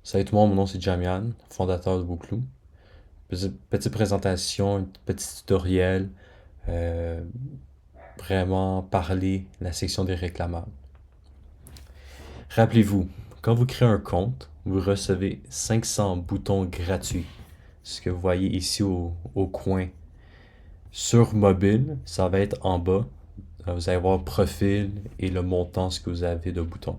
Salut tout le monde, mon nom c'est Jamian, fondateur de Bouclou. Petite présentation, un petit tutoriel, euh, vraiment parler la section des réclamables. Rappelez-vous, quand vous créez un compte, vous recevez 500 boutons gratuits. Ce que vous voyez ici au coin. Sur mobile, ça va être en bas. Vous allez voir profil et le montant ce que vous avez de boutons.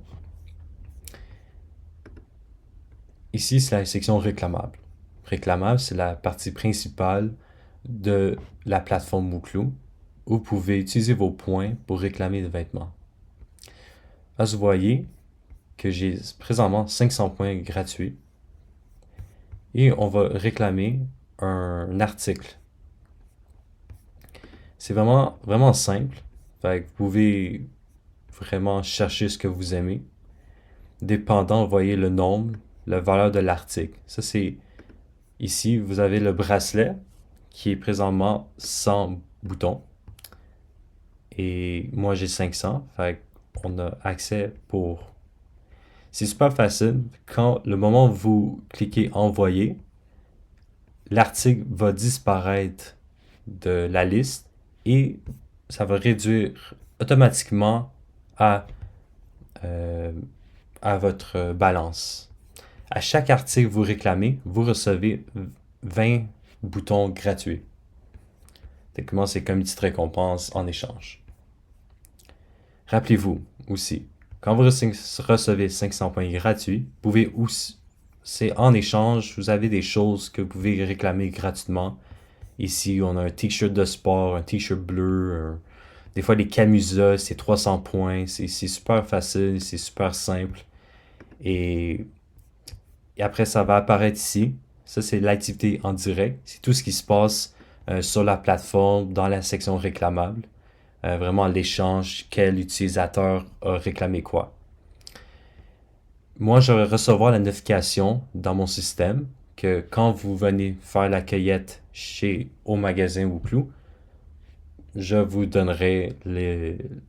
Ici, c'est la section réclamable. Réclamable, c'est la partie principale de la plateforme Bouclou où vous pouvez utiliser vos points pour réclamer des vêtements. Là, vous voyez que j'ai présentement 500 points gratuits et on va réclamer un article. C'est vraiment simple. Fait que vous pouvez vraiment chercher ce que vous aimez. Dépendant, vous voyez le nombre, la valeur de l'article. Ça, c'est ici, vous avez le bracelet qui est présentement 100 boutons. Et moi, j'ai 500. Fait qu'on a accès pour... C'est super facile. Quand le moment où vous cliquez envoyer, l'article va disparaître de la liste et ça va réduire automatiquement à, euh, à votre balance. À chaque article que vous réclamez, vous recevez 20 boutons gratuits. Techniquement, c'est comme une petite récompense en échange. Rappelez-vous aussi, quand vous recevez 500 points gratuits, vous pouvez aussi, c'est en échange, vous avez des choses que vous pouvez réclamer gratuitement. Ici, on a un t-shirt de sport, un t-shirt bleu, des fois des camisas, c'est 300 points, c'est super facile, c'est super simple. Et, et après, ça va apparaître ici. Ça, c'est l'activité en direct. C'est tout ce qui se passe sur la plateforme, dans la section réclamable. Vraiment l'échange, quel utilisateur a réclamé quoi. Moi, je vais recevoir la notification dans mon système que quand vous venez faire la cueillette au magasin Woocloo, je vous donnerai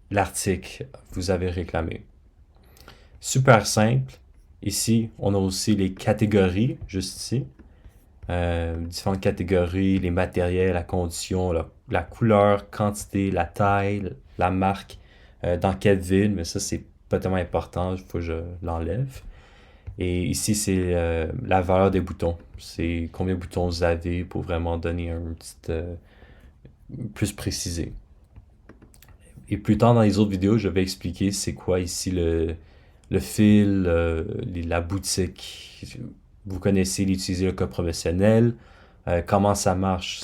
l'article que vous avez réclamé. Super simple. Ici, on a aussi les catégories, juste ici. Différentes catégories, les matériels, la condition, la couleur, quantité, la taille, la marque, dans quelle ville, mais ça c'est pas tellement important, il faut que je l'enlève. Et ici c'est la valeur des boutons, c'est combien de boutons vous avez pour vraiment donner un petit plus précisé. Et plus tard dans les autres vidéos, je vais expliquer c'est quoi ici le fil, la boutique. Vous connaissez l'utiliser le code professionnel, comment ça marche.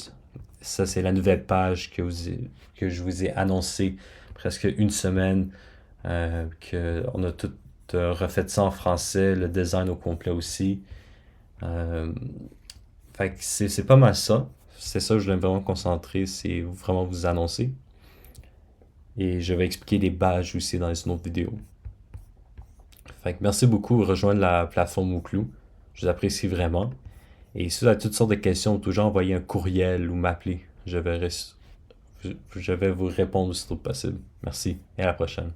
Ça, c'est la nouvelle page que je vous ai annoncé presque une semaine, qu'on a tout refait ça en français, le design au complet aussi. Euh, Fait que c'est pas mal ça. C'est ça que je voulais vraiment concentrer, c'est vraiment vous annoncer. Et je vais expliquer les badges aussi dans une autre vidéo. Fait que merci beaucoup de rejoindre la plateforme Woocloo. Je vous apprécie vraiment. Et si vous avez toutes sortes de questions, toujours envoyer un courriel ou m'appeler. Je vais vous répondre aussi tôt que possible. Merci et à la prochaine.